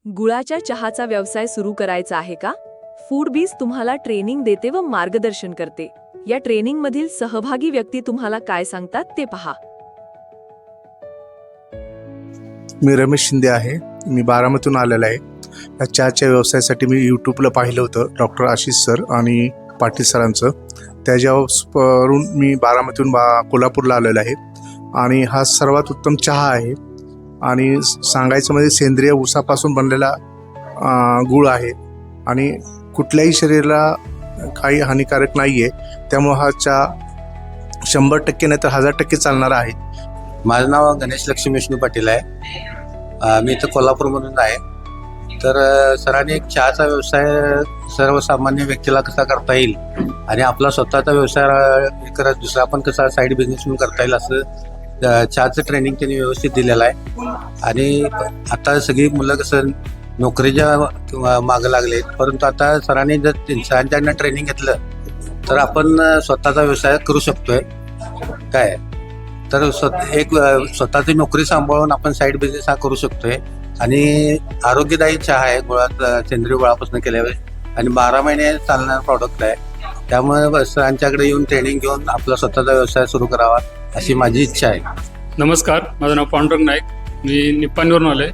गुळाच्या चहाचा व्यवसाय सुरू करायचा आहे का? फूडबीज तुम्हाला ट्रेनिंग देते व मार्गदर्शन करते. या ट्रेनिंगमधील सहभागी व्यक्ती तुम्हाला काय सांगतात ते पहा. मी रमेश शिंदे आहे. मी बारामतीतून आलेला आहे. या चहाच्या व्यवसायासाठी मी यूट्यूबला पाहिलं होतं डॉक्टर आशिष सर आणि पाटील सरांचं. त्याच्यावरून मी बारामतीतून कोल्हापूरला आलेलो आहे. आणि हा सर्वात उत्तम चहा आहे. आणि सांगायचं म्हणजे सेंद्रिय ऊसापासून बनलेला गूळ आहे आणि कुठल्याही शरीराला काही हानिकारक नाही आहे. त्यामुळं हा चहा 100% नाही तर 1000% चालणारा आहे. माझं नाव गणेश लक्ष्मी विष्णू पाटील आहे. मी इथं कोल्हापूरमधून आहे. तर सरांनी एक चहाचा व्यवसाय सर्वसामान्य व्यक्तीला कसा करता येईल आणि आपला स्वतःचा व्यवसाय करत दुसरा पण कसा साईड बिझनेस म्हणून करता येईल असं चहाचं ट्रेनिंग त्यांनी व्यवस्थित दिलेलं आहे. आणि आता सगळी मुलं कसं नोकरीच्या किंवा मागं लागले, परंतु आता सरांनी जर सरांच्याकडनं ट्रेनिंग घेतलं तर आपण स्वतःचा व्यवसाय करू शकतोय. काय तर स्वतःची नोकरी सांभाळून आपण साईड बिझनेस हा करू शकतोय. आणि आरोग्यदायी चहा आहे, गुळात सेंद्रिय गुळापासून केल्यावर आणि 12 महिने चालणारा प्रॉडक्ट आहे. त्यामुळे सरांच्याकडे येऊन ट्रेनिंग घेऊन आपला स्वतःचा व्यवसाय सुरू करावा अशी माझी इच्छा आहे. नमस्कार, माझं नाव पांडुरंग नाईक. मी निप्पाणीवरून आलो आहे.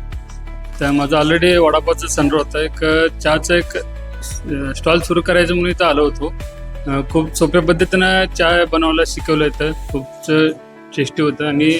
तर माझं ऑलरेडी वडापावचं सेंटर होतं. एक चहाचं एक स्टॉल सुरू करायचं म्हणून इथं आलो होतो. खूप सोप्या पद्धतीनं चहा बनवायला शिकवलं होतं. खूप टेस्टी होतं आणि